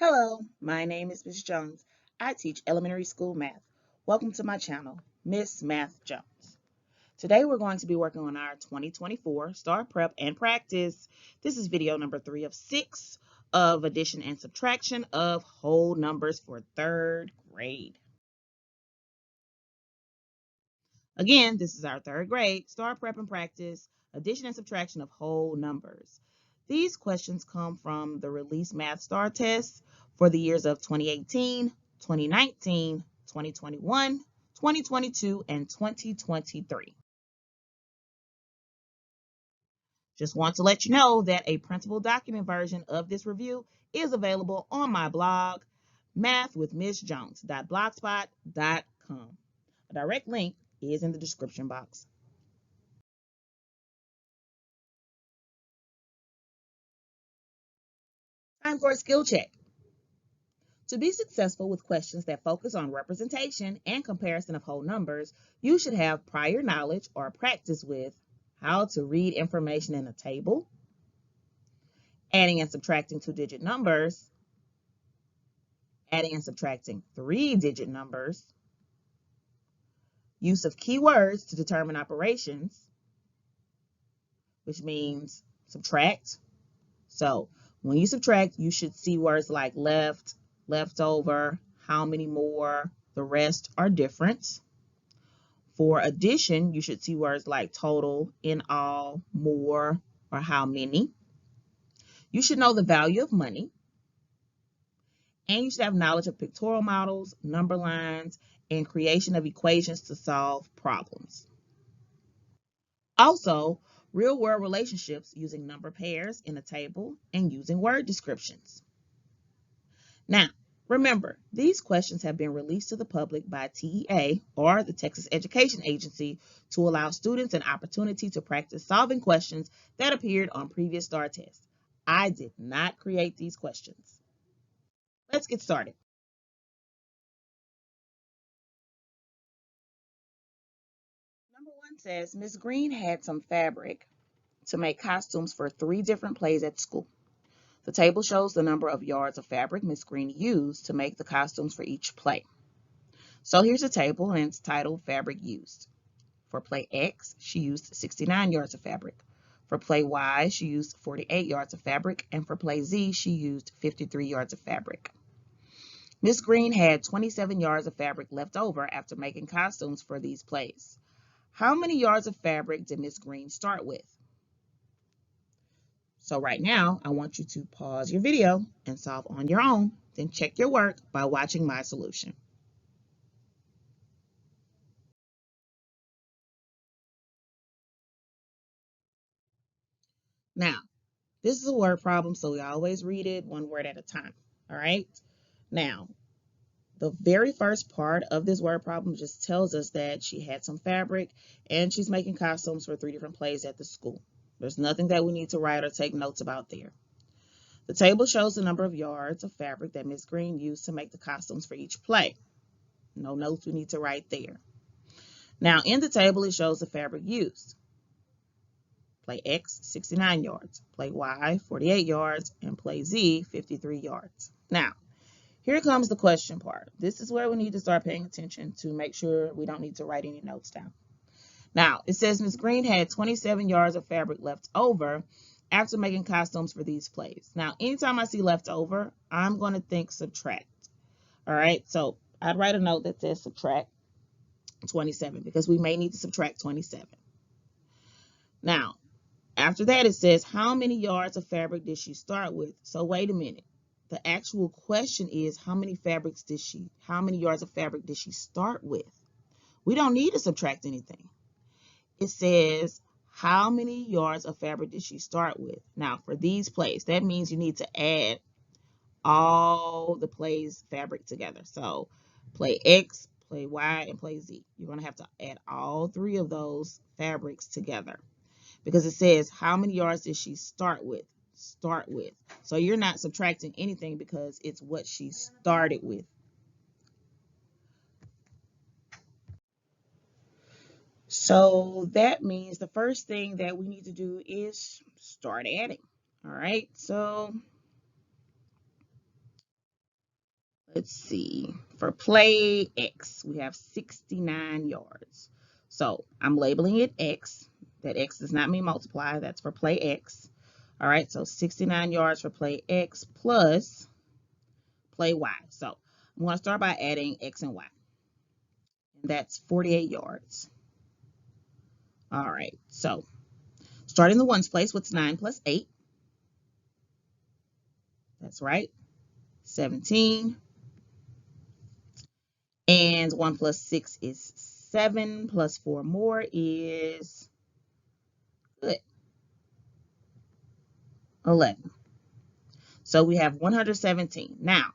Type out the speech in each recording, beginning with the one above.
Hello, my name is Ms. Jones. I teach elementary school math. Welcome to my channel, Miss Math Jones. Today we're going to be working on our 2024 STAR Prep and Practice. This is video number 3 of 6 of addition and subtraction of whole numbers for 3rd grade. Again, this is our 3rd grade STAR Prep and Practice, addition and subtraction of whole numbers. These questions come from the Release Math STAR test for the years of 2018, 2019, 2021, 2022, and 2023. Just want to let you know that a printable document version of this review is available on my blog, mathwithmissjones.blogspot.com. A direct link is in the description box. Time for a skill check. To be successful with questions that focus on representation and comparison of whole numbers, you should have prior knowledge or practice with how to read information in a table, adding and subtracting 2-digit numbers, adding and subtracting 3-digit numbers, use of keywords to determine operations, which means subtract. So when you subtract, you should see words like left, leftover, how many more, the rest are different. For addition, you should see words like total, in all, more, or how many. You should know the value of money. And you should have knowledge of pictorial models, number lines, and creation of equations to solve problems. Also, real-world relationships using number pairs in a table and using word descriptions. Now, remember, these questions have been released to the public by TEA, or the Texas Education Agency, to allow students an opportunity to practice solving questions that appeared on previous STAR tests. I did not create these questions. Let's get started. Number 1 says, Ms. Green had some fabric to make costumes for 3 different plays at school. The table shows the number of yards of fabric Ms. Green used to make the costumes for each play. So here's a table, and it's titled Fabric Used. For play X, she used 69 yards of fabric. For play Y, she used 48 yards of fabric. And for play Z, she used 53 yards of fabric. Ms. Green had 27 yards of fabric left over after making costumes for these plays. How many yards of fabric did Ms. Green start with? So right now, I want you to pause your video and solve on your own, then check your work by watching my solution. Now, this is a word problem, so we always read it one word at a time, all right? Now, the very first part of this word problem just tells us that she had some fabric and she's making costumes for 3 different plays at the school. There's nothing that we need to write or take notes about there. The table shows the number of yards of fabric that Ms. Green used to make the costumes for each play. No notes we need to write there. Now, in the table, it shows the fabric used. Play X, 69 yards. Play Y, 48 yards. And play Z, 53 yards. Now, here comes the question part. This is where we need to start paying attention to make sure we don't need to write any notes down. Now, it says Ms. Green had 27 yards of fabric left over after making costumes for these plays. Now, anytime I see left over, I'm going to think subtract. All right, so I'd write a note that says subtract 27 because we may need to subtract 27. Now, after that, it says how many yards of fabric did she start with? So wait a minute. The actual question is how many yards of fabric did she start with? We don't need to subtract anything. It says how many yards of fabric did she start with? Now, for these plays, that means you need to add all the plays fabric together. So play X, play Y, and play Z. You're going to have to add all 3 of those fabrics together because it says how many yards did she start with? So you're not subtracting anything because it's what she started with. So that means the first thing that we need to do is start adding. All right, so Let's see. For play X, we have 69 yards. So I'm labeling it X. That X does not mean multiply. That's for play X. All right, so 69 yards for play X plus play Y. So I'm going to start by adding X and Y. And that's 48 yards. All right, so starting the ones place, what's 9 plus 8? That's right, 17. And 1 plus 6 is 7, plus 4 more is, good, 11. So we have 117. Now,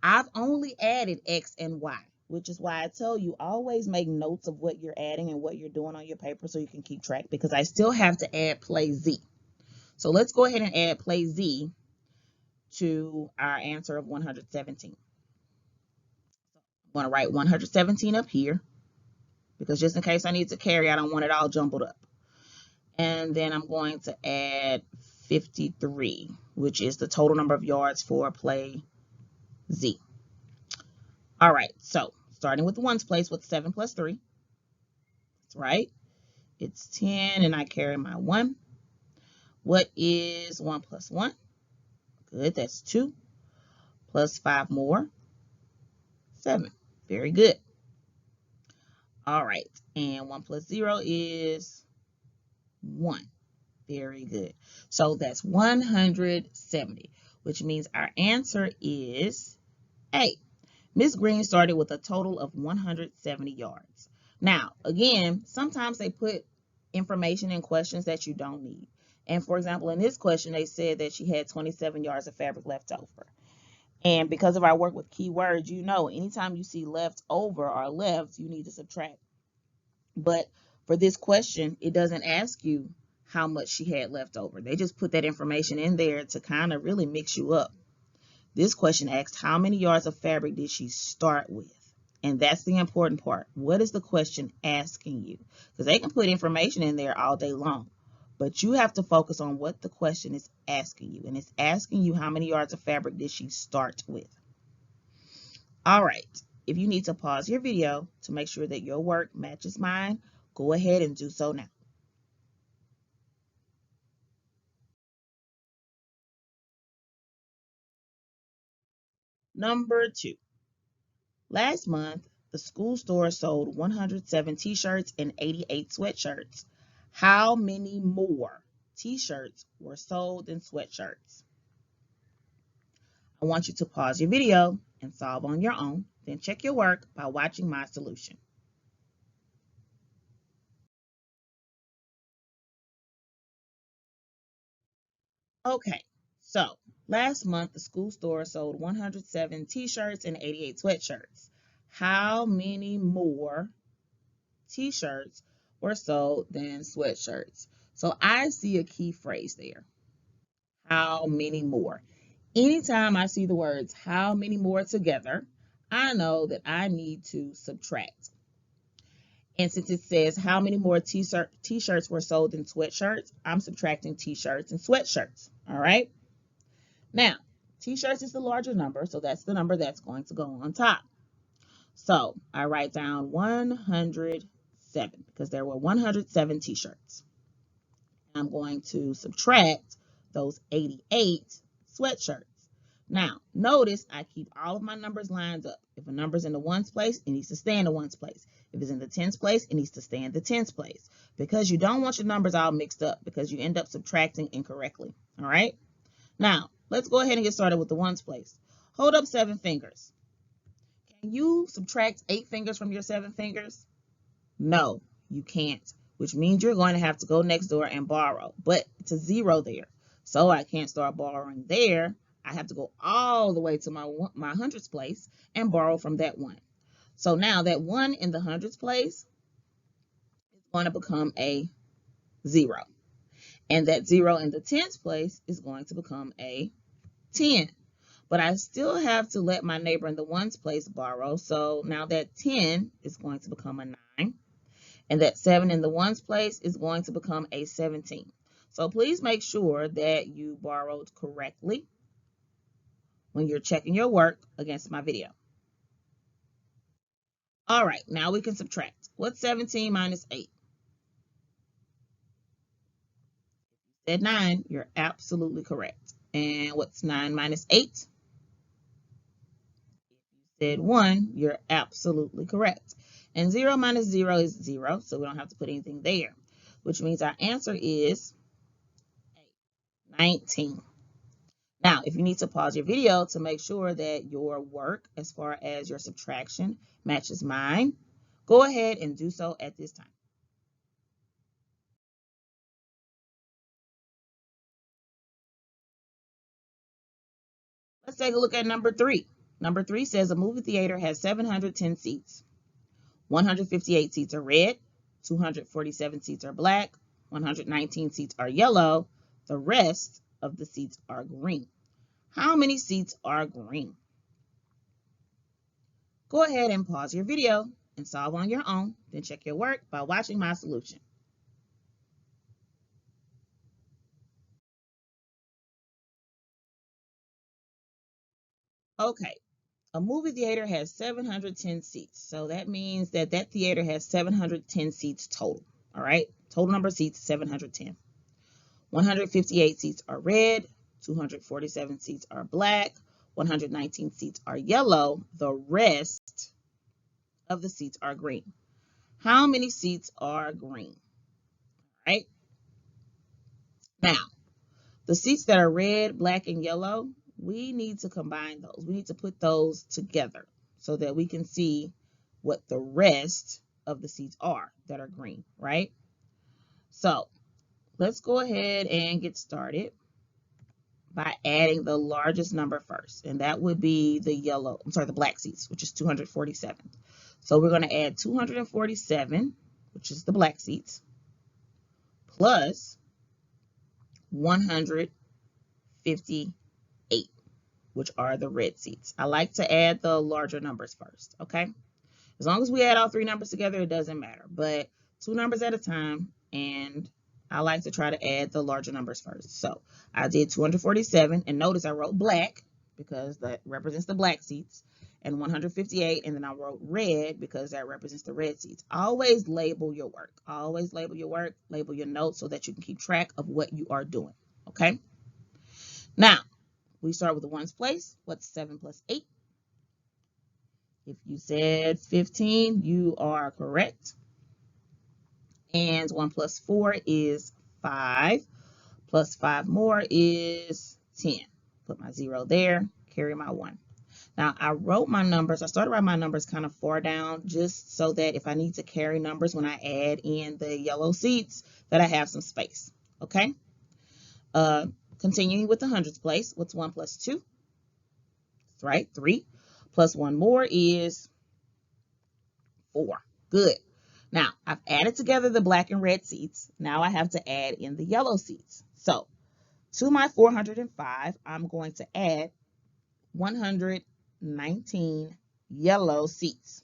I've only added X and Y, which is why I tell you always make notes of what you're adding and what you're doing on your paper so you can keep track, because I still have to add play Z. So let's go ahead and add play Z to our answer of 117. I'm going to write 117 up here because just in case I need to carry, I don't want it all jumbled up. And then I'm going to add 53, which is the total number of yards for play Z. All right, so starting with the ones place, what's 7 plus 3? That's right, it's 10, and I carry my 1. What is 1 plus 1? Good, that's 2. Plus 5 more, 7. Very good. All right, and 1 plus 0 is 1. Very good. So that's 170, which means our answer is A. Miss Green started with a total of 170 yards. Now, again, sometimes they put information in questions that you don't need. And for example, in this question, they said that she had 27 yards of fabric left over. And because of our work with keywords, you know, anytime you see left over or left, you need to subtract. But for this question, it doesn't ask you how much she had left over. They just put that information in there to kind of really mix you up. This question asks, how many yards of fabric did she start with? And that's the important part. What is the question asking you? Because they can put information in there all day long, but you have to focus on what the question is asking you. And it's asking you how many yards of fabric did she start with? All right. If you need to pause your video to make sure that your work matches mine, go ahead and do so now. Number 2. Last month, the school store sold 107 t-shirts and 88 sweatshirts. How many more t-shirts were sold than sweatshirts? I want you to pause your video and solve on your own, then check your work by watching my solution. Okay, so last month, the school store sold 107 t-shirts and 88 sweatshirts. How many more t-shirts were sold than sweatshirts? So I see a key phrase there. How many more? Anytime I see the words how many more together, I know that I need to subtract. And since it says how many more t-shirts were sold than sweatshirts, I'm subtracting t-shirts and sweatshirts. All right. Now, t-shirts is the larger number, so that's the number that's going to go on top. So I write down 107 because there were 107 t-shirts. I'm going to subtract those 88 sweatshirts. Now, notice I keep all of my numbers lined up. If a number's in the ones place, it needs to stay in the ones place. If it's in the tens place, it needs to stay in the tens place, because you don't want your numbers all mixed up because you end up subtracting incorrectly. All right. Now, let's go ahead and get started with the ones place. Hold up 7 fingers. Can you subtract 8 fingers from your 7 fingers? No, you can't, which means you're going to have to go next door and borrow, but it's a 0 there. So I can't start borrowing there. I have to go all the way to my hundreds place and borrow from that 1. So now that 1 in the hundreds place is going to become a 0. And that 0 in the tens place is going to become a 10. But I still have to let my neighbor in the ones place borrow. So now that 10 is going to become a 9. And that 7 in the ones place is going to become a 17. So please make sure that you borrowed correctly when you're checking your work against my video. All right, now we can subtract. What's 17 minus 8? Said 9, you're absolutely correct. And what's 9 minus 8? Said 1, you're absolutely correct. And 0 minus 0 is 0, so we don't have to put anything there, which means our answer is 19. Now, if you need to pause your video to make sure that your work, as far as your subtraction, matches mine, go ahead and do so at this time. Let's take a look at number 3. Number 3 says a movie theater has 710 seats. 158 seats are red, 247 seats are black, 119 seats are yellow, the rest of the seats are green. How many seats are green? Go ahead and pause your video and solve on your own, then check your work by watching my solution. Okay, a movie theater has 710 seats, so that means that that theater has 710 seats total, all right? Total number of seats, 710. 158 seats are red, 247 seats are black, 119 seats are yellow, the rest of the seats are green. How many seats are green? All right? Now, the seats that are red, black, and yellow, we need to combine those. We need to put those together so that we can see what the rest of the seats are that are green, right? So let's go ahead and get started by adding the largest number first, and that would be the black seats, which is 247. So we're going to add 247, which is the black seats, plus 158, which are the red seats. I like to add the larger numbers first, okay? As long as we add all three numbers together, it doesn't matter, but 2 numbers at a time, and I like to try to add the larger numbers first. So I did 247, and notice I wrote black because that represents the black seats, and 158, and then I wrote red because that represents the red seats. Always label your work. Always label your work, label your notes so that you can keep track of what you are doing, okay? Now, we start with the ones place. What's 7 plus 8? If you said 15, you are correct. And 1 plus 4 is 5. Plus 5 more is 10. Put my 0 there, carry my 1. Now, I wrote my numbers. I started writing my numbers kind of far down just so that if I need to carry numbers when I add in the yellow seats, that I have some space, okay? Continuing with the hundreds place, what's 1 plus 2? That's right, 3. Plus 1 more is 4. Good. Now, I've added together the black and red seats. Now I have to add in the yellow seats. So, to my 405, I'm going to add 119 yellow seats.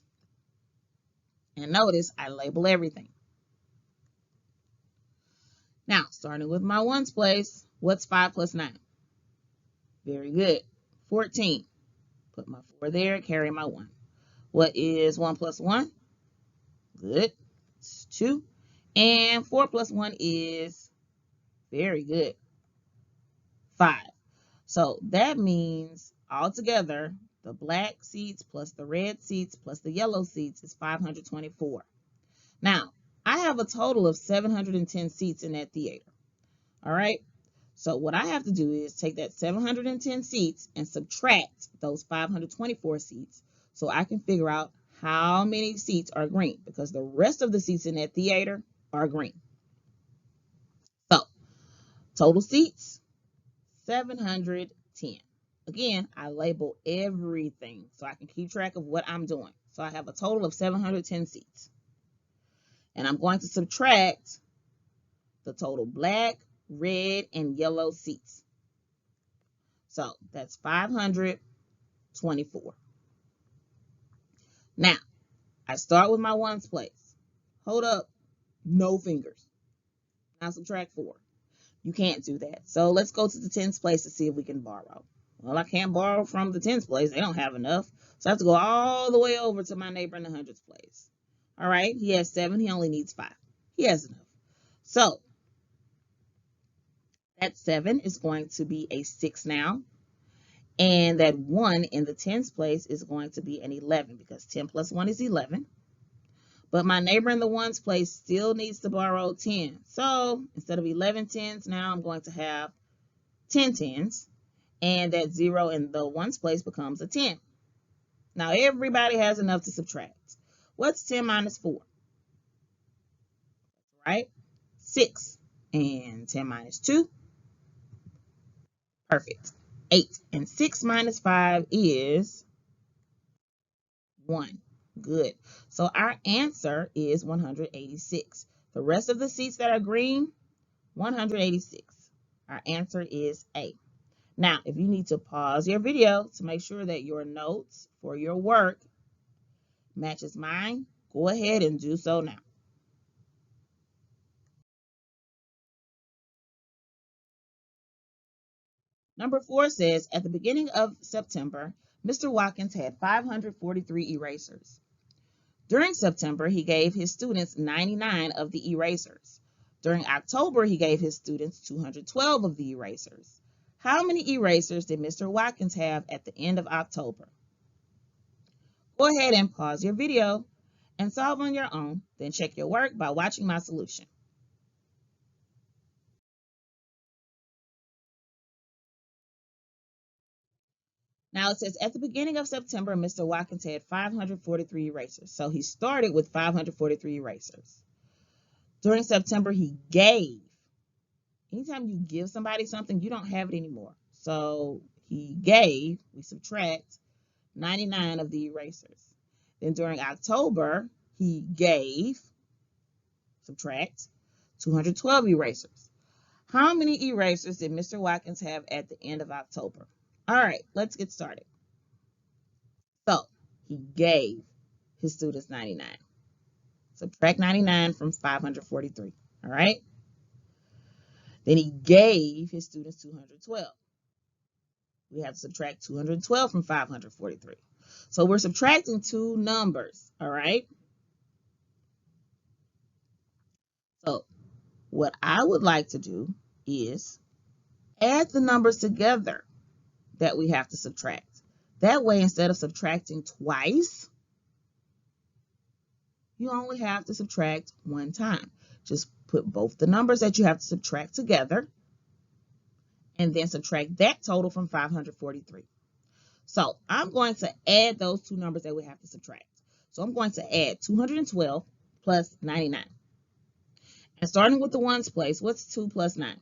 And notice I label everything. Now, starting with my ones place, what's 5 plus 9? Very good. 14. Put my 4 there, carry my 1. What is 1 plus 1? Good. It's 2. And 4 plus 1 is, very good, 5. So that means altogether, the black seats plus the red seats plus the yellow seats is 524. Now, I have a total of 710 seats in that theater. All right. So what I have to do is take that 710 seats and subtract those 524 seats so I can figure out how many seats are green, because the rest of the seats in that theater are green. So total seats, 710. Again, I label everything so I can keep track of what I'm doing. So I have a total of 710 seats. And I'm going to subtract the total black, red, and yellow seats. So that's 524. Now, I start with my ones place. Hold up, no fingers. Now subtract 4. You can't do that. So let's go to the tens place to see if we can borrow. Well, I can't borrow from the tens place. They don't have enough. So I have to go all the way over to my neighbor in the hundreds place. All right, he has 7. He only needs 5. He has enough. So that 7 is going to be a 6 now. And that 1 in the tens place is going to be an 11 because 10 plus 1 is 11. But my neighbor in the ones place still needs to borrow 10. So instead of 11 tens, now I'm going to have 10 tens. And that 0 in the ones place becomes a 10. Now everybody has enough to subtract. What's 10 minus 4? Right? 6. And 10 minus 2? Perfect. 8. And 6 minus 5 is 1. Good. So our answer is 186. The rest of the seats that are green, 186. Our answer is A. Now, if you need to pause your video to make sure that your notes for your work matches mine, go ahead and do so now. Number 4 says, at the beginning of September, Mr. Watkins had 543 erasers. During September, he gave his students 99 of the erasers. During October, he gave his students 212 of the erasers. How many erasers did Mr. Watkins have at the end of October? Go ahead and pause your video and solve on your own, then check your work by watching my solution. Now it says at the beginning of September, Mr. Watkins had 543 erasers. So he started with 543 erasers. During September, he gave. Anytime you give somebody something, you don't have it anymore. So he gave, we subtract 99 of the erasers. Then during October, he gave, subtract 212 erasers. How many erasers did Mr. Watkins have at the end of October? All right, let's get started. So he gave his students 99. Subtract 99 from 543. All right. Then he gave his students 212. We have to subtract 212 from 543. So we're subtracting two numbers. All right. So what I would like to do is add the numbers together that we have to subtract. That way, instead of subtracting twice, you only have to subtract one time. Just put both the numbers that you have to subtract together and then subtract that total from 543. So I'm going to add those two numbers that we have to subtract. So I'm going to add 212 plus 99. And starting with the ones place, what's 2 plus 9?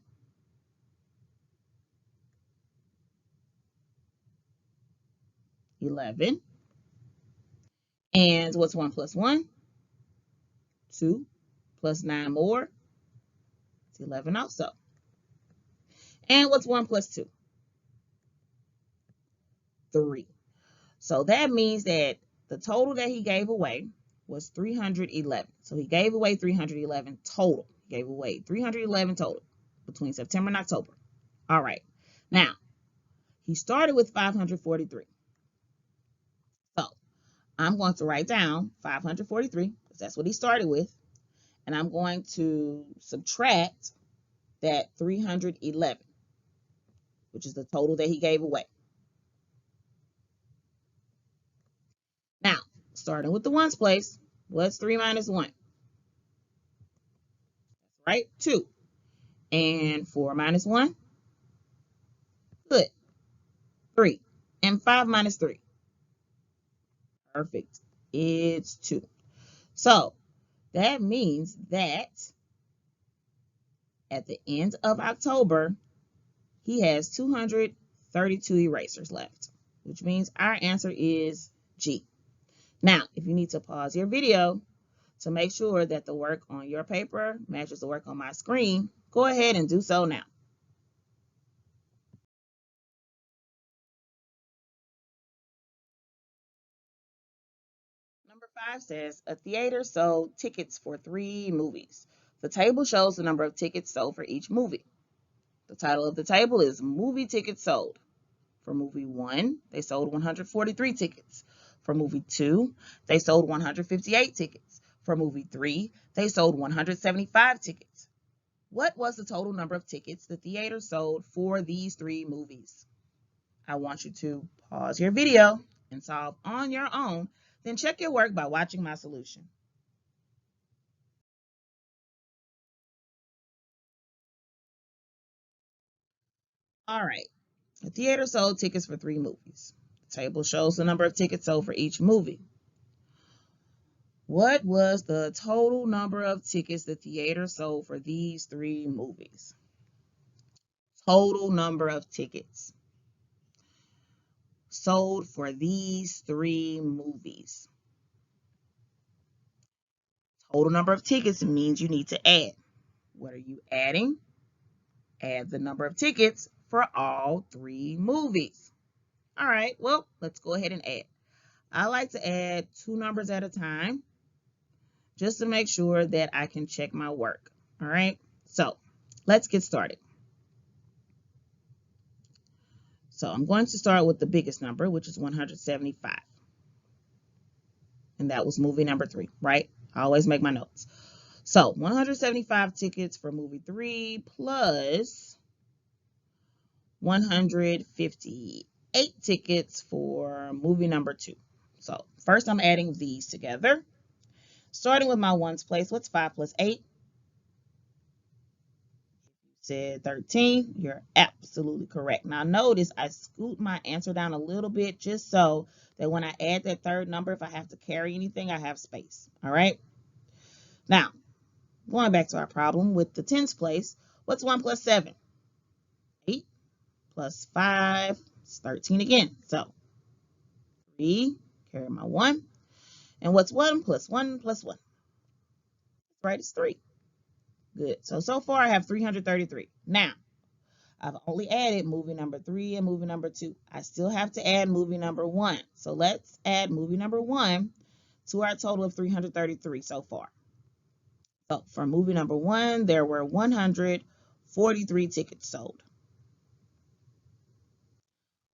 11. And what's 1 plus 1? 2 plus 9 more. It's 11 also. And what's 1 plus 2? 3. So that means that the total that he gave away was 311. So he gave away 311 total. He gave away 311 total between September and October. All right. Now, he started with 543. So I'm going to write down 543 because that's what he started with. And I'm going to subtract that 311, which is the total that he gave away. Now, starting with the ones place, what's 3 minus 1? Right? 2. And 4 minus 1? Good. 3. And 5 minus 3? Perfect. It's 2. So that means that at the end of October, he has 232 erasers left, which means our answer is G. Now, if you need to pause your video to make sure that the work on your paper matches the work on my screen, go ahead and do so now. Number 5 says, a theater sold tickets for 3 movies. The table shows the number of tickets sold for each movie. The title of the table is Movie Tickets Sold. For movie 1, they sold 143 tickets. For movie 2, they sold 158 tickets. For movie 3, they sold 175 tickets. What was the total number of tickets the theater sold for these 3 movies? I want you to pause your video and solve on your own, then check your work by watching my solution. All right, the theater sold tickets for 3 movies. The table shows the number of tickets sold for each movie. What was the total number of tickets the theater sold for these 3 movies? Total number of tickets sold for these 3 movies. Total number of tickets means you need to add. What are you adding? Add the number of tickets for all 3 movies. All right, well, let's go ahead and add. I like to add 2 numbers at a time just to make sure that I can check my work. All right, so let's get started. So I'm going to start with the biggest number, which is 175. And that was movie number 3, right? I always make my notes. So 175 tickets for movie 3 plus 158 tickets for movie number 2. So first I'm adding these together. Starting with my ones place, what's 5 plus 8? Said 13. You're absolutely correct. Now notice I scoot my answer down a little bit just so that when I add that third number, if I have to carry anything, I have space. All right. Now, going back to our problem with the tens place, what's 1 plus 7? 8 plus 5 is 13 again. So 3, carry my 1. And what's 1 plus 1 plus 1? Right, it's 3. Good. So far I have 333. Now, I've only added movie number 3 and movie number 2. I still have to add movie number 1. So let's add movie number 1 to our total of 333 so far. So for movie number 1, there were 143 tickets sold.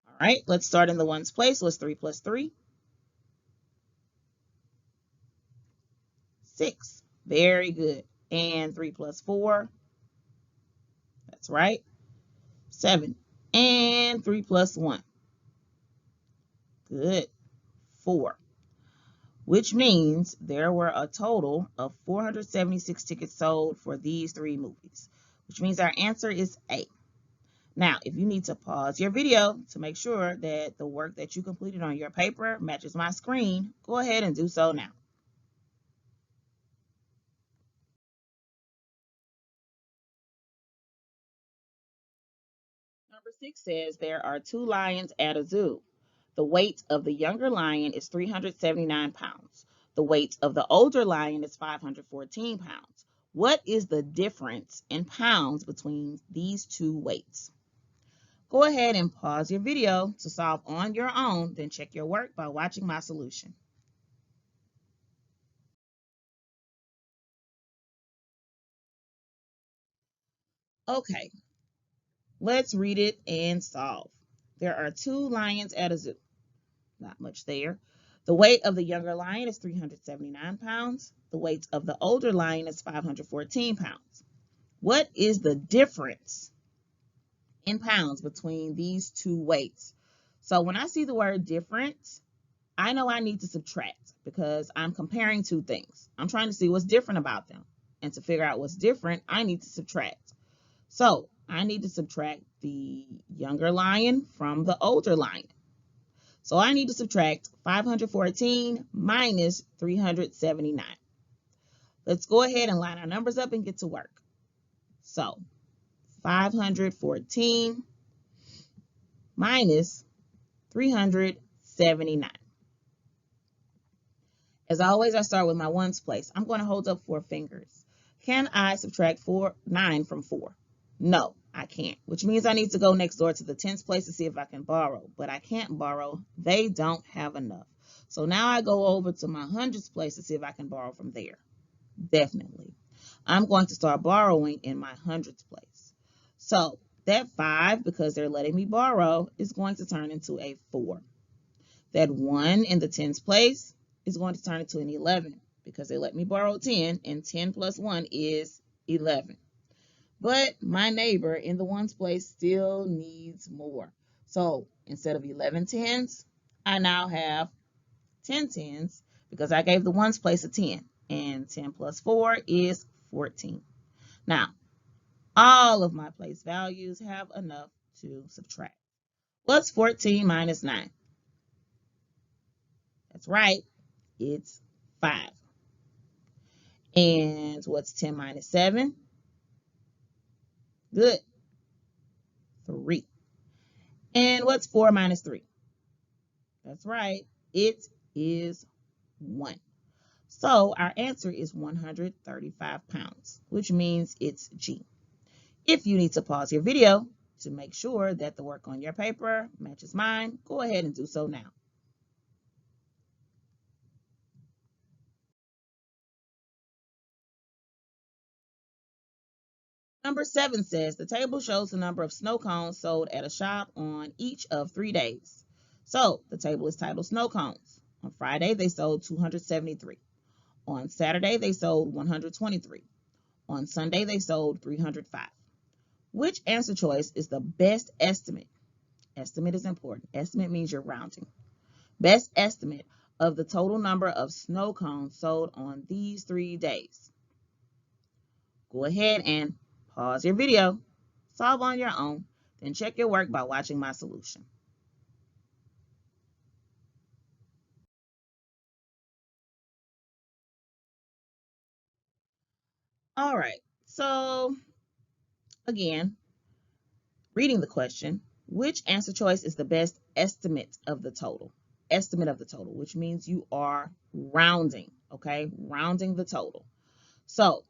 All right, let's start in the ones place. What's 3 plus 3? 6. Very good. And 3 plus 4? That's right. 7. And 3 plus 1? Good. 4. Which means there were a total of 476 tickets sold for these 3 movies, which means our answer is A. Now, if you need to pause your video to make sure that the work that you completed on your paper matches my screen, go ahead and do so now. Number 6 says there are 2 lions at a zoo. The weight of the younger lion is 379 pounds. The weight of the older lion is 514 pounds. What is the difference in pounds between these 2 weights? Go ahead and pause your video to solve on your own, then check your work by watching my solution. Okay, let's read it and solve. There are 2 lions at a zoo. Not much there. The weight of the younger lion is 379 pounds. The weight of the older lion is 514 pounds. What is the difference in pounds between these 2 weights? So when I see the word difference, I know I need to subtract because I'm comparing 2 things. I'm trying to see what's different about them. And to figure out what's different, I need to subtract. So I need to subtract the younger lion from the older lion. So I need to subtract 514 minus 379. Let's go ahead and line our numbers up and get to work. So 514 minus 379. As always, I start with my ones place. I'm going to hold up 4 fingers. Can I subtract 9 from 4? No, I can't, which means I need to go next door to the tens place to see if I can borrow. But I can't borrow. They don't have enough. So now I go over to my hundreds place to see if I can borrow from there. Definitely. I'm going to start borrowing in my hundreds place. So That 5, because they're letting me borrow, is going to turn into a 4. That 1 in the tens place is going to turn into an 11 because they let me borrow 10, and 10 plus 1 is 11. But my neighbor in the ones place still needs more. So instead of 11 tens, I now have 10 tens because I gave the ones place a 10. And 10 plus 4 is 14. Now, all of my place values have enough to subtract. What's 14 minus 9? That's right, it's 5. And what's 10 minus 7? Good, 3. And what's 4 minus 3? That's right, it is 1. So our answer is 135 pounds, which means it's G. If you need to pause your video to make sure that the work on your paper matches mine, go ahead and do so now. Number 7 says the table shows the number of snow cones sold at a shop on each of 3 days. So the table is titled Snow Cones. On Friday, they sold 273. On Saturday, they sold 123. On Sunday, they sold 305. Which answer choice is the best estimate? Estimate is important. Estimate means you're rounding. Best estimate of the total number of snow cones sold on these 3 days. Go ahead and pause your video, solve on your own, then check your work by watching my solution. All right, so again, reading the question, which answer choice is the best estimate of the total? Estimate of the total, which means you are rounding, okay? Rounding the total. So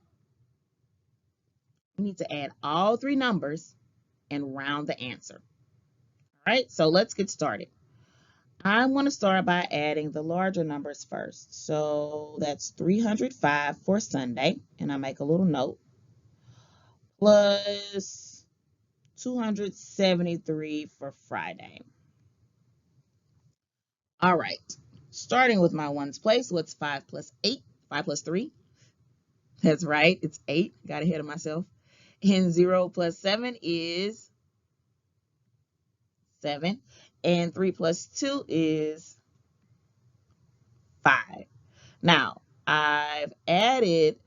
we need to add all 3 numbers and round the answer. All right, so let's get started. I want to start by adding the larger numbers first. So that's 305 for Sunday, and I make a little note, plus 273 for Friday. All right, starting with my ones place, what's 5 plus 8? 5 plus 3? That's right, it's 8. Got ahead of myself. And 0 plus 7 is 7. And 3 plus 2 is 5. Now, I've added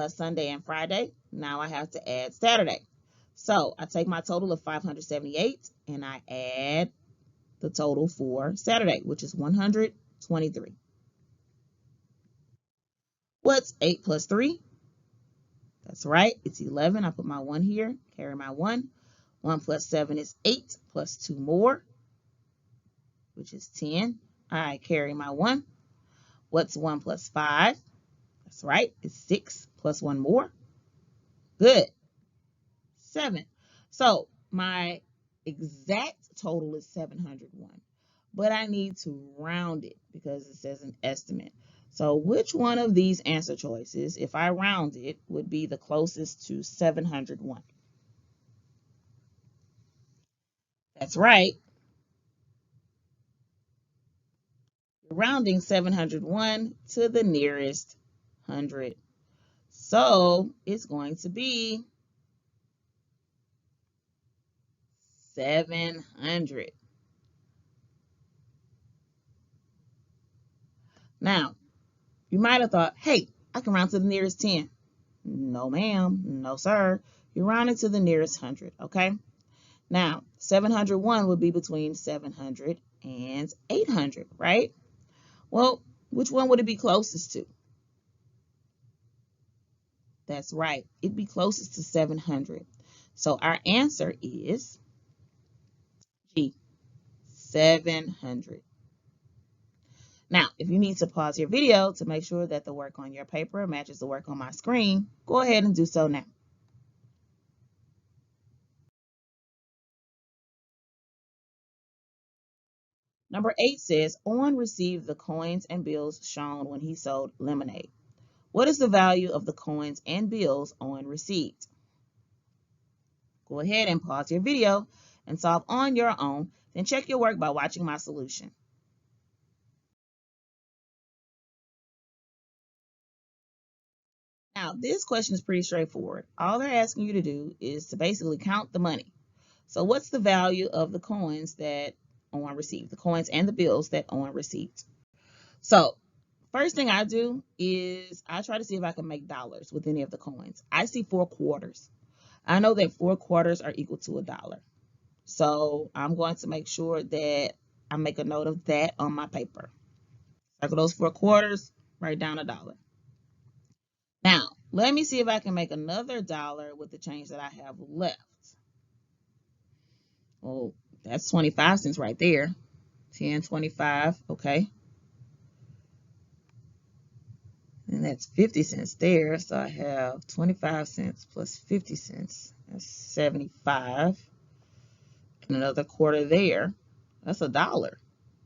Sunday and Friday. Now I have to add Saturday. So I take my total of 578 and I add the total for Saturday, which is 123. What's 8 plus 3? That's right, it's 11. I put my 1 here, carry my 1. 1 plus 7 is 8, plus 2 more, which is 10. I carry my 1. What's 1 plus 5? That's right, it's 6, plus 1 more. Good. 7. So my exact total is 701, but I need to round it because it says an estimate. So which one of these answer choices, if I round it, would be the closest to 701? That's right. You're rounding 701 to the nearest 100. So it's going to be 700. Now, you might have thought, hey, I can round to the nearest 10. No, ma'am. No, sir. You're rounding to the nearest 100, okay? Now, 701 would be between 700 and 800, right? Well, which one would it be closest to? That's right. It'd be closest to 700. So our answer is G, 700. Now, if you need to pause your video to make sure that the work on your paper matches the work on my screen, go ahead and do so now. Number 8 says, Owen received the coins and bills shown when he sold lemonade. What is the value of the coins and bills Owen received? Go ahead and pause your video and solve on your own. Then check your work by watching my solution. Now, this question is pretty straightforward. All they're asking you to do is to basically count the money. So what's the value of the coins that Owen received, the coins and the bills that Owen received? So first thing I do is I try to see if I can make dollars with any of the coins. I see 4 quarters. I know that 4 quarters are equal to $1. So I'm going to make sure that I make a note of that on my paper. Circle those 4 quarters, write down $1. Now, let me see if I can make another dollar with the change that I have left. Well, that's 25 cents right there. 10, 25, okay. And that's 50 cents there. So I have 25 cents plus 50 cents. That's 75. And another quarter there. That's $1.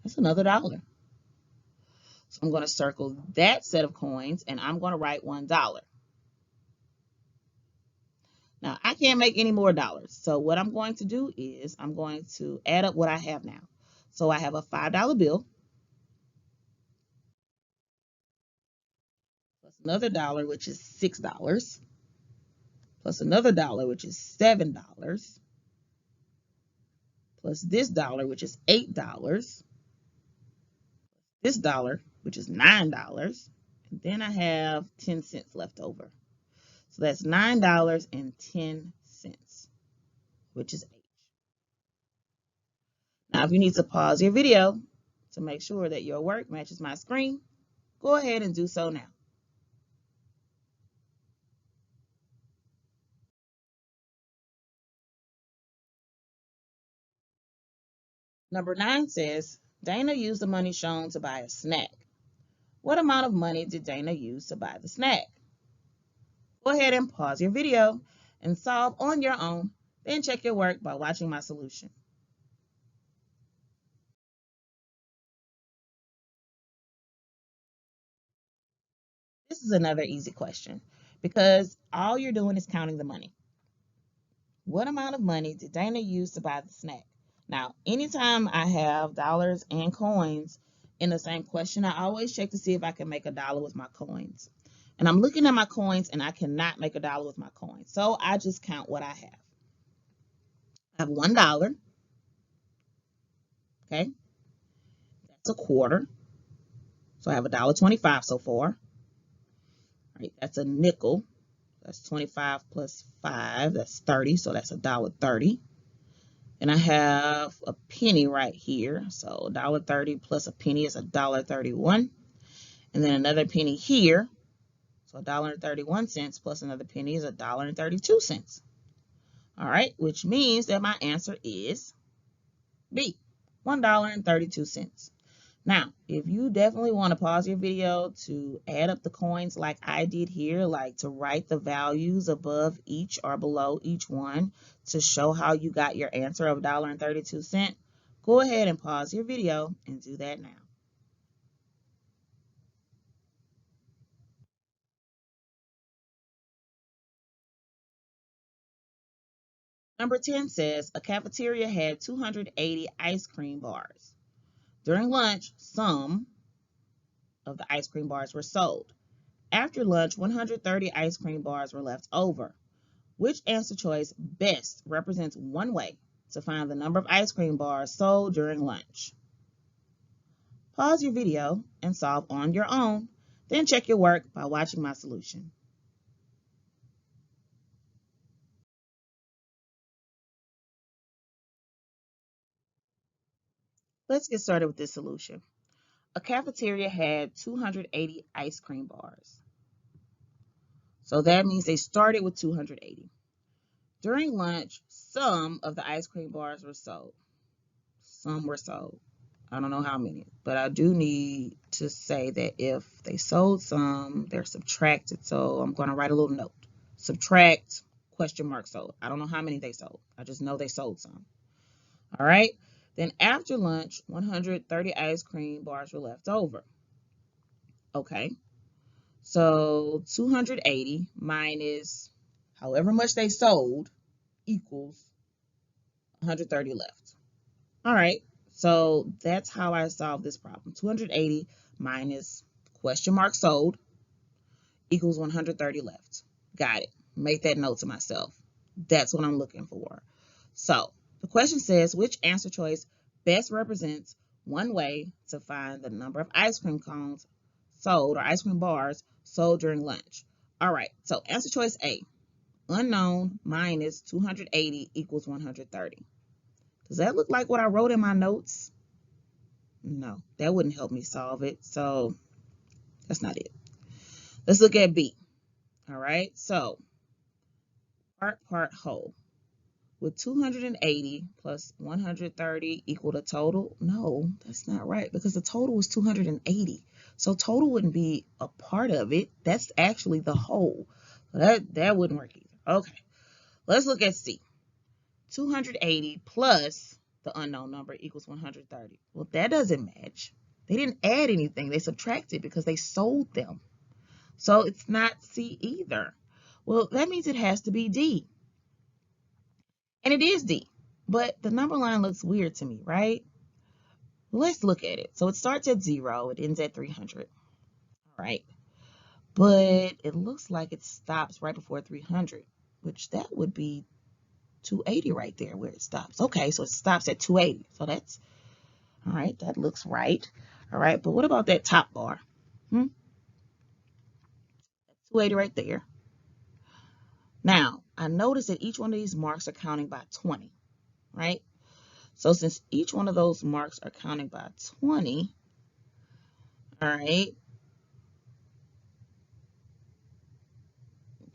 That's another $1. So I'm going to circle that set of coins and I'm going to write $1. Now, I can't make any more dollars. So what I'm going to do is I'm going to add up what I have now. So I have a $5 bill plus another dollar, which is $6, plus another dollar, which is $7, plus this dollar, which is $8, this dollar, which is $9, and then I have 10 cents left over. So that's $9.10, which is H. Now, if you need to pause your video to make sure that your work matches my screen, go ahead and do so now. Number 9 says, Dana used the money shown to buy a snack. What amount of money did Dana use to buy the snack? Go ahead and pause your video and solve on your own, then check your work by watching my solution. This is another easy question because all you're doing is counting the money. What amount of money did Dana use to buy the snack? Now, anytime I have dollars and coins in the same question, I always check to see if I can make $1 with my coins. And I'm looking at my coins and I cannot make $1 with my coins. So I just count what I have. I have $1. Okay. That's a quarter. So I have $1.25 so far. All right. That's a nickel. That's 25 plus 5. That's 30. So that's $1.30. And I have a penny right here. So $1.30 plus a penny is $1.31. And then another penny here. So $1.31 plus another penny is $1.32. All right, which means that my answer is B, $1.32. Now, if you definitely want to pause your video to add up the coins like I did here, like to write the values above each or below each one to show how you got your answer of $1.32, go ahead and pause your video and do that now. Number 10 says a cafeteria had 280 ice cream bars. During lunch, some of the ice cream bars were sold. After lunch, 130 ice cream bars were left over. Which answer choice best represents one way to find the number of ice cream bars sold during lunch? Pause your video and solve on your own, then check your work by watching my solution. Let's get started with this solution. A cafeteria had 280 ice cream bars. So that means they started with 280. During lunch, some of the ice cream bars were sold. Some were sold. I don't know how many, but I do need to say that if they sold some, they're subtracted. So I'm going to write a little note. Subtract question mark sold. I don't know how many they sold. I just know they sold some. All right. Then after lunch, 130 ice cream bars were left over. Okay. So 280 minus however much they sold equals 130 left. All right, so that's how I solve this problem. 280 minus question mark sold equals 130 left. Got it. Make that note to myself. That's what I'm looking for. So the question says, which answer choice best represents one way to find the number of ice cream cones sold or ice cream bars sold during lunch? All right, so answer choice A, unknown minus 280 equals 130. Does that look like what I wrote in my notes? No, that wouldn't help me solve it. So that's not it. Let's look at B. All right, so part whole. Would 280 plus 130 equal the total? No, that's not right because the total was 280. So total wouldn't be a part of it. That's actually the whole. That wouldn't work either. Okay, let's look at C. 280 plus the unknown number equals 130. Well, that doesn't match. They didn't add anything. They subtracted because they sold them. So it's not C either. Well, that means it has to be D. And it is D. But the number line looks weird to me, right? Let's look at it. So it starts at 0. It ends at 300. All right. But it looks like it stops right before 300, which that would be 280 right there where it stops. Okay, so it stops at 280. So that's, all right, that looks right. All right, but what about that top bar? 280 right there. Now, I notice that each one of these marks are counting by 20, right? So since each one of those marks are counting by 20, all right,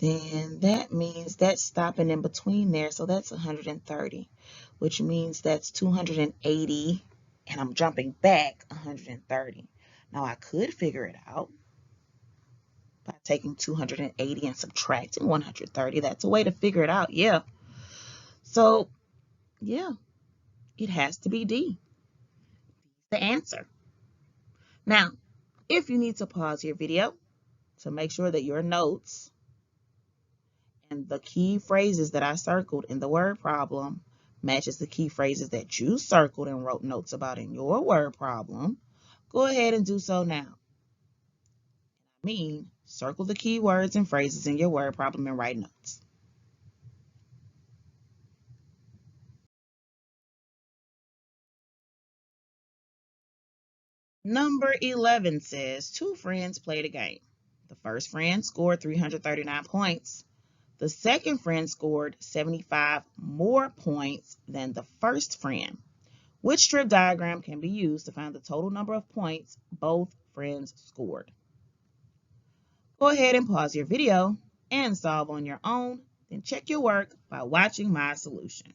then that means that's stopping in between there. So that's 130, which means that's 280, and I'm jumping back 130. Now I could figure it out by taking 280 and subtracting 130. That's a way to figure it out, yeah. So, yeah, it has to be D, the answer. Now, if you need to pause your video to make sure that your notes and the key phrases that I circled in the word problem matches the key phrases that you circled and wrote notes about in your word problem, go ahead and do so now. I mean, circle the key words and phrases in your word problem and write notes. Number 11 says, two friends played a game. The first friend scored 339 points. The second friend scored 75 more points than the first friend. Which strip diagram can be used to find the total number of points both friends scored? Go ahead and pause your video and solve on your own, then check your work by watching my solution.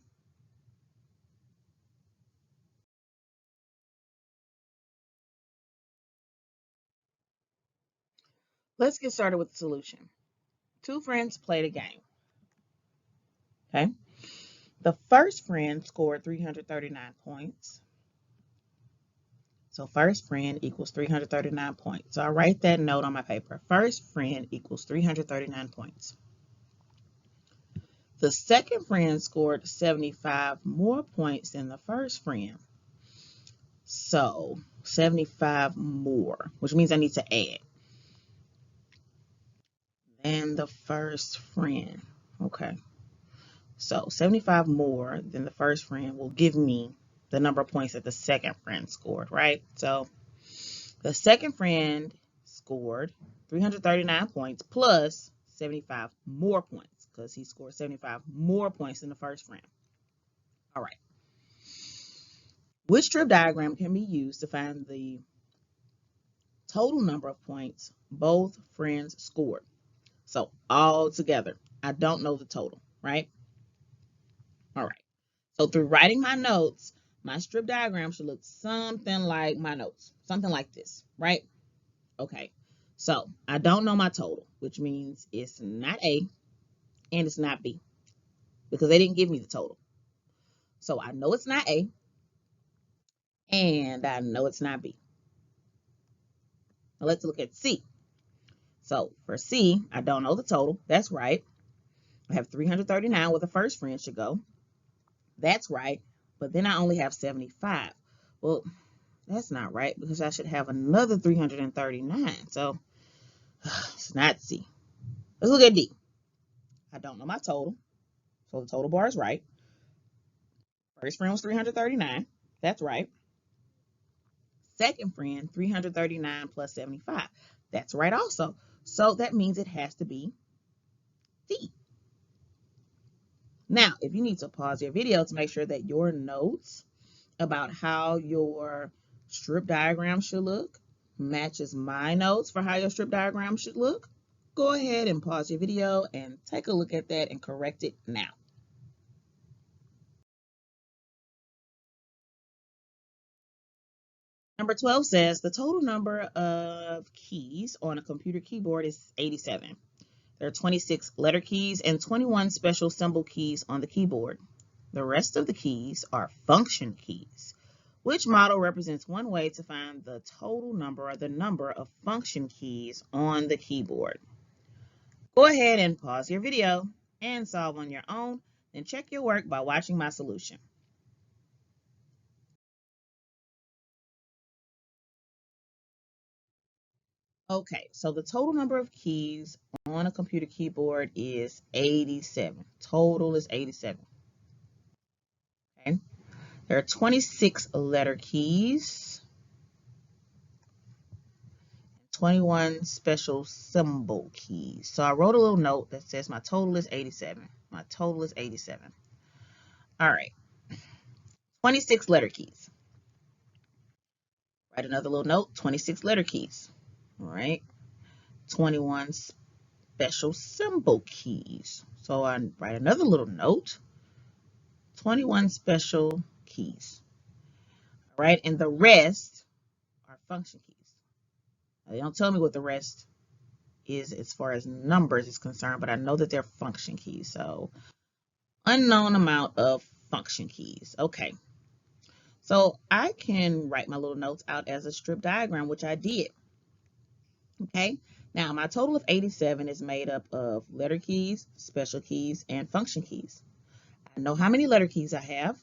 Let's get started with the solution. Two friends played a game. Okay. The first friend scored 339 points. So first friend equals 339 points. So I write that note on my paper. First friend equals 339 points. The second friend scored 75 more points than the first friend. So 75 more, which means I need to add. Than the first friend. Okay. So 75 more than the first friend will give me the number of points that the second friend scored, right? So the second friend scored 339 points plus 75 more points because he scored 75 more points than the first friend. All right. Which strip diagram can be used to find the total number of points both friends scored? So all together, I don't know the total, right? All right. So through writing my notes, my strip diagram should look something like my notes, something like this, right? Okay. So I don't know my total, which means it's not A and it's not B because they didn't give me the total. So I know it's not A and I know it's not B. Now let's look at C. So for C, I don't know the total. That's right. I have 339 where the first friend should go. That's right. But then I only have 75. Well, that's not right because I should have another 339. So it's not C. Let's look at D. I don't know my total. So the total bar is right. First friend was 339. That's right. Second friend, 339 plus 75. That's right also. So that means it has to be D. Now, if you need to pause your video to make sure that your notes about how your strip diagram should look matches my notes for how your strip diagram should look, go ahead and pause your video and take a look at that and correct it now. Number 12 says the total number of keys on a computer keyboard is 87. There are 26 letter keys and 21 special symbol keys on the keyboard. The rest of the keys are function keys. Which model represents one way to find the total number or the number of function keys on the keyboard? Go ahead and pause your video and solve on your own, then check your work by watching my solution. Okay, so the total number of keys on a computer keyboard is 87. Total is 87. Okay, there are 26 letter keys, 21 special symbol keys. So I wrote a little note that says my total is 87. My total is 87. All right, 26 letter keys. Write another little note, 26 letter keys. All right, 21 special symbol keys. So I write another little note, 21 special keys. All right, and the rest are function keys. Now, they don't tell me what the rest is as far as numbers is concerned, but I know that they're function keys. So unknown amount of function keys. Okay, so I can write my little notes out as a strip diagram, which I did. Okay, now my total of 87 is made up of letter keys, special keys, and function keys. I know how many letter keys I have.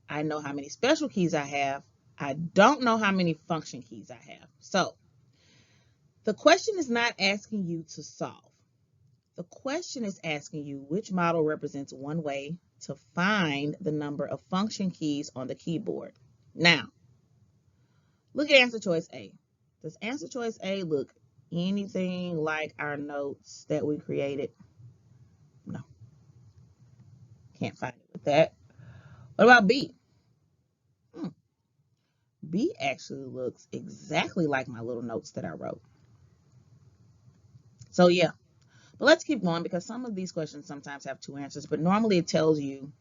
I know how many special keys I have. I don't know how many function keys I have. So the question is not asking you to solve. The question is asking you which model represents one way to find the number of function keys on the keyboard. Now, look at answer choice A. Does answer choice A look anything like our notes that we created? No. Can't find it with that. What about B? B actually looks exactly like my little notes that I wrote. So yeah, but let's keep going because some of these questions sometimes have two answers, but normally it tells you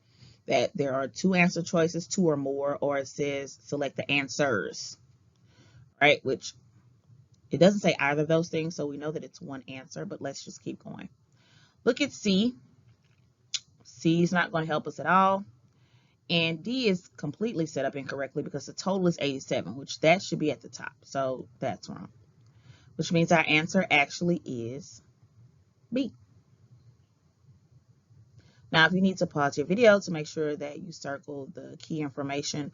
that there are two answer choices, two or more, or it says select the answers, right? Which it doesn't say either of those things, so we know that it's one answer, but let's just keep going. Look at C. C is not going to help us at all. And D is completely set up incorrectly because the total is 87, which that should be at the top. So that's wrong, which means our answer actually is B. Now, if you need to pause your video to make sure that you circle the key information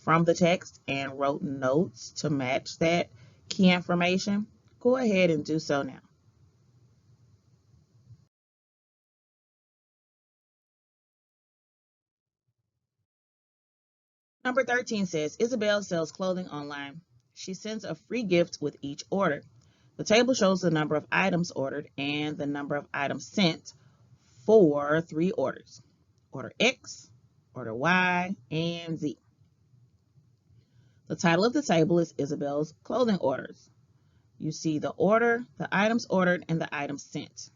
from the text and wrote notes to match that key information, go ahead and do so now. Number 13 says, Isabel sells clothing online. She sends a free gift with each order. The table shows the number of items ordered and the number of items sent for 3 orders. Order X, order Y, and Z. The title of the table is Isabel's clothing orders. You see the order, the items ordered, and the items sent.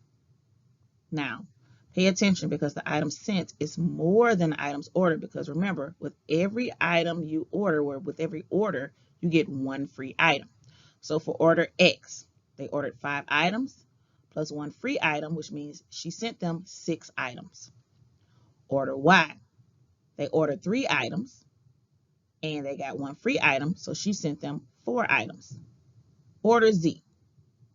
Now, pay attention because the items sent is more than the items ordered because remember, with every item you order, or with every order, you get one free item. So for order X, they ordered 5 items plus 1 free item, which means she sent them 6 items. Order Y, they ordered 3 items and they got 1 free item, so she sent them 4 items. Order Z,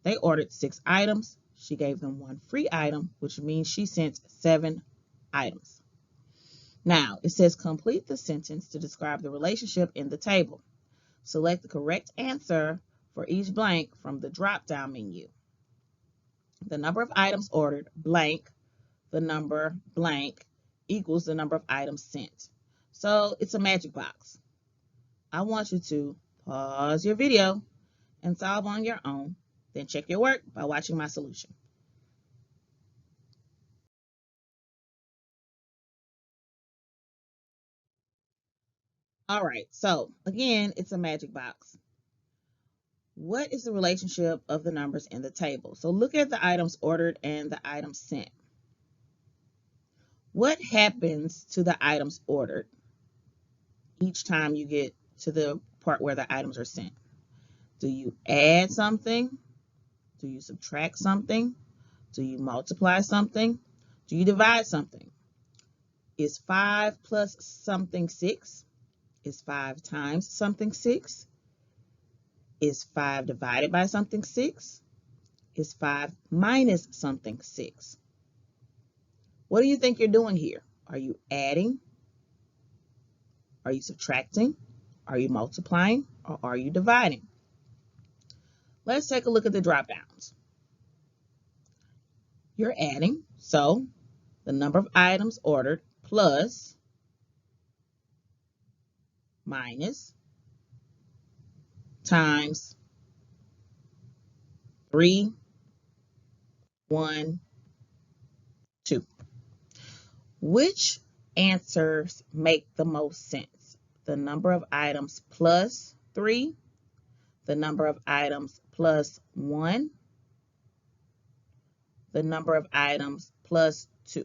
they ordered 6 items, She gave them one free item, which means she sent 7 items. Now, it says complete the sentence to describe the relationship in the table. Select the correct answer for each blank from the drop-down menu. The number of items ordered, blank, the number blank equals the number of items sent. So it's a magic box. I want you to pause your video and solve on your own, then check your work by watching my solution. All right, so again, it's a magic box. What is the relationship of the numbers in the table? So look at the items ordered and the items sent. What happens to the items ordered each time you get to the part where the items are sent? Do you add something? Do you subtract something? Do you multiply something? Do you divide something? Is 5 plus something 6? Is 5 times something 6? Is 5 divided by something 6? Is 5 minus something 6? What do you think you're doing here? Are you adding? Are you subtracting? Are you multiplying? Or are you dividing? Let's take a look at the drop downs. You're adding, so the number of items ordered plus minus times 3, 1, 2. Which answers make the most sense? The number of items plus 3, the number of items plus 1, the number of items plus 2.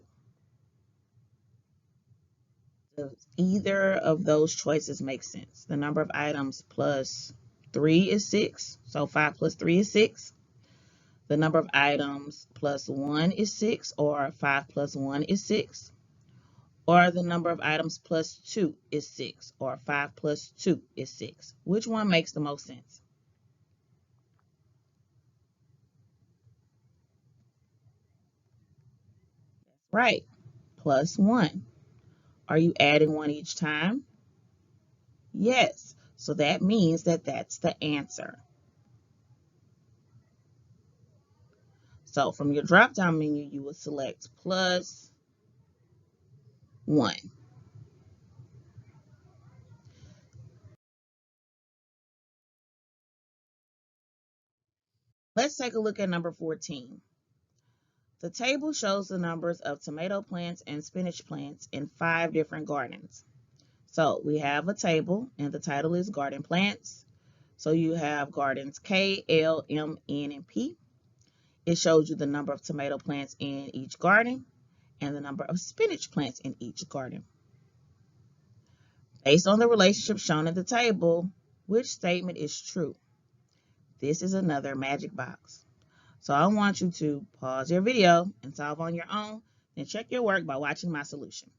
Does either of those choices make sense? The number of items plus 3 is 6, so 5 plus 3 is 6. The number of items plus 1 is 6, or 5 plus 1 is 6. Or the number of items plus 2 is 6, or 5 plus 2 is 6. Which one makes the most sense? Right, plus 1. Are you adding 1 each time? Yes, so that means that that's the answer. So from your drop-down menu, you will select plus 1. Let's take a look at number 14. The table shows the numbers of tomato plants and spinach plants in 5 different gardens. So we have a table and the title is Garden Plants. So you have gardens K, L, M, N, and P. It shows you the number of tomato plants in each garden and the number of spinach plants in each garden. Based on the relationship shown in the table, which statement is true? This is another magic box. So I want you to pause your video and solve on your own, then check your work by watching my solution.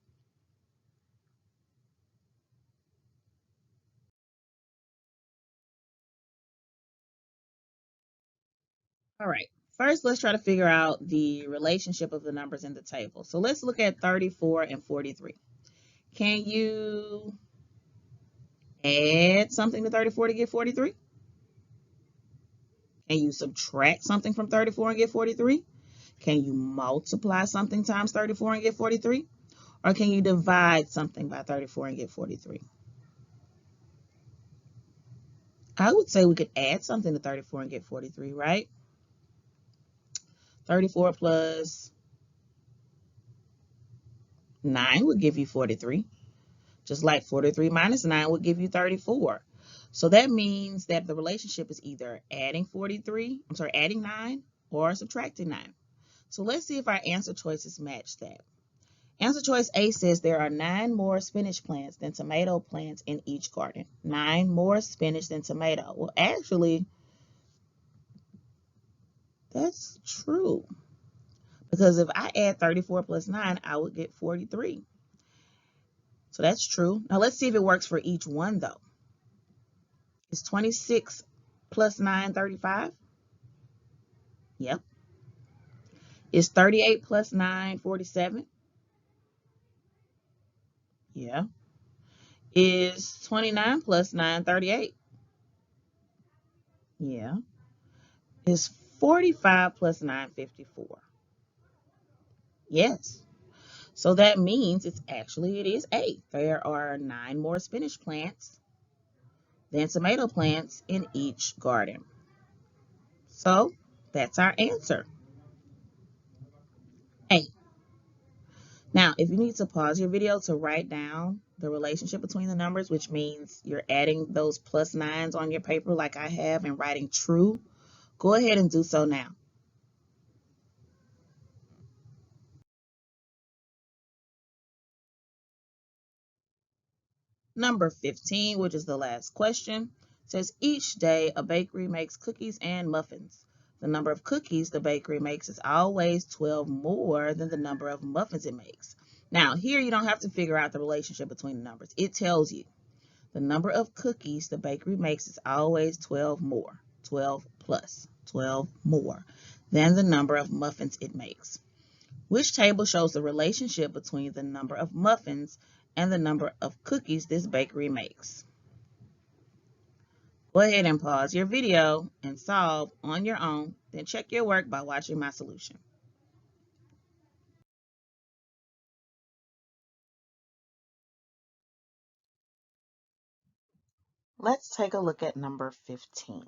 All right, first let's try to figure out the relationship of the numbers in the table. So let's look at 34 and 43. Can you add something to 34 to get 43? Can you subtract something from 34 and get 43? Can you multiply something times 34 and get 43? Or can you divide something by 34 and get 43? I would say we could add something to 34 and get 43, right? 34 plus 9 would give you 43. Just like 43 minus 9 would give you 34. So that means that the relationship is either adding 9 or subtracting 9. So let's see if our answer choices match that. Answer choice A says there are 9 more spinach plants than tomato plants in each garden. 9 more spinach than tomato. Well, actually, that's true. Because if I add 34 plus 9, I would get 43. So that's true. Now let's see if it works for each one, though. Is 26 plus 9 35? Yep. Is 38 plus 9 47? Yeah. Is 29 plus 9 38? Yeah. Is 45 plus 9 54? Yes. So that means it is 8. There are 9 more spinach plants than tomato plants in each garden. So that's our answer, 8. Now, if you need to pause your video to write down the relationship between the numbers, which means you're adding those plus 9s on your paper like I have and writing true, go ahead and do so now. Number 15, which is the last question, says each day a bakery makes cookies and muffins. The number of cookies the bakery makes is always 12 more than the number of muffins it makes. Now, here you don't have to figure out the relationship between the numbers. It tells you the number of cookies the bakery makes is always 12 more, 12 plus, 12 more than the number of muffins it makes. Which table shows the relationship between the number of muffins and the number of cookies this bakery makes? Go ahead and pause your video and solve on your own, then check your work by watching my solution. Let's take a look at number 15.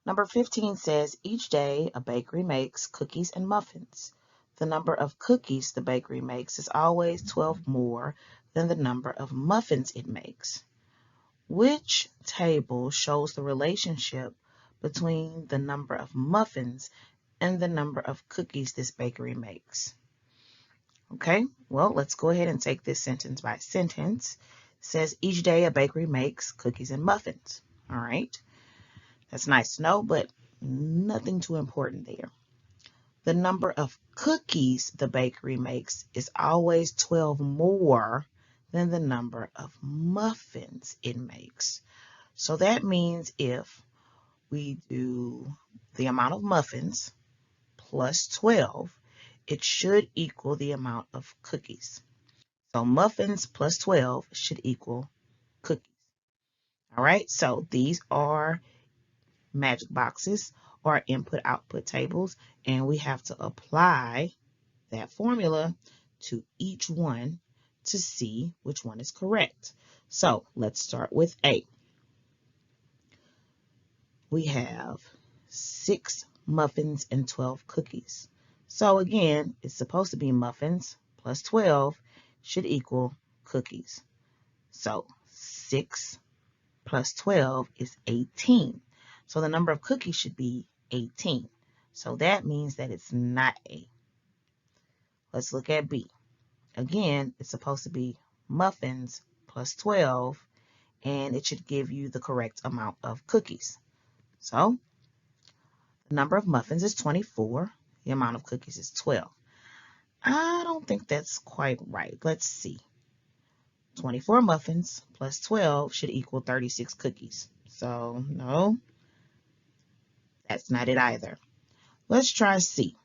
Number 15 says each day a bakery makes cookies and muffins. The number of cookies the bakery makes is always 12 more than the number of muffins it makes. Which table shows the relationship between the number of muffins and the number of cookies this bakery makes? Okay, well, let's go ahead and take this sentence by sentence. It says each day a bakery makes cookies and muffins. All right, that's nice to know, but nothing too important there. The number of cookies the bakery makes is always 12 more than the number of muffins it makes. So that means if we do the amount of muffins plus 12, it should equal the amount of cookies. So muffins plus 12 should equal cookies. All right, so these are magic boxes or input-output tables, and we have to apply that formula to each one to see which one is correct. So let's start with A. We have 6 muffins and 12 cookies. So again, it's supposed to be muffins plus 12 should equal cookies. So 6 plus 12 is 18. So the number of cookies should be 18. So that means that it's not A. Let's look at B. Again, it's supposed to be muffins plus 12, and it should give you the correct amount of cookies. So the number of muffins is 24. The amount of cookies is 12. I don't think that's quite right. Let's see. 24 muffins plus 12 should equal 36 cookies. So no, that's not it either. Let's try C.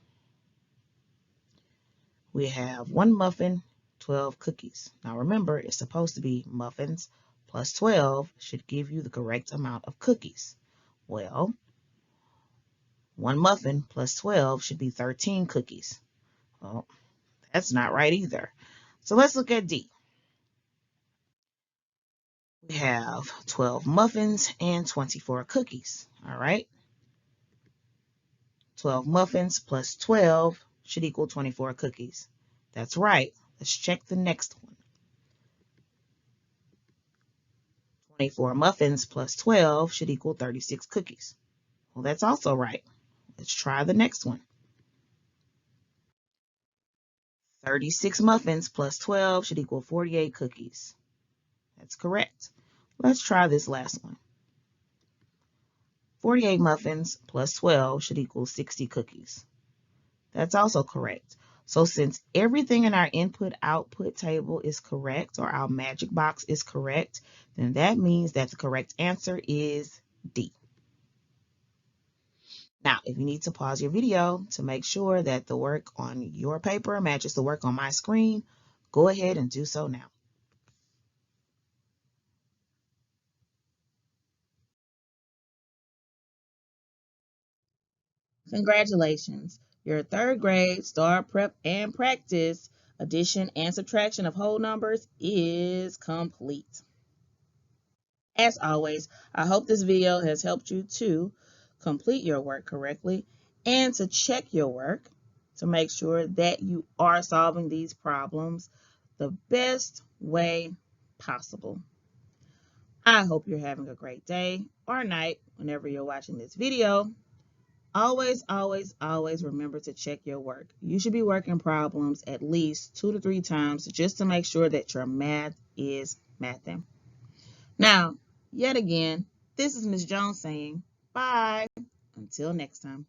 We have 1 muffin, 12 cookies. Now remember, it's supposed to be muffins plus 12 should give you the correct amount of cookies. Well, 1 muffin plus 12 should be 13 cookies. Well, that's not right either. So let's look at D. We have 12 muffins and 24 cookies. All right. 12 muffins plus 12 should equal 24 cookies. That's right. Let's check the next one. 24 muffins plus 12 should equal 36 cookies. Well, that's also right. Let's try the next one. 36 muffins plus 12 should equal 48 cookies. That's correct. Let's try this last one. 48 muffins plus 12 should equal 60 cookies. That's also correct. So since everything in our input-output table is correct, or our magic box is correct, then that means that the correct answer is D. Now, if you need to pause your video to make sure that the work on your paper matches the work on my screen, go ahead and do so now. Congratulations! Your third grade STAR Prep and Practice addition and subtraction of whole numbers is complete. As always, I hope this video has helped you to complete your work correctly and to check your work to make sure that you are solving these problems the best way possible. I hope you're having a great day or night whenever you're watching this video. Always, always, always remember to check your work. You should be working problems at least 2 to 3 times just to make sure that your math is mathing. Now, yet again, this is Ms. Jones saying bye until next time.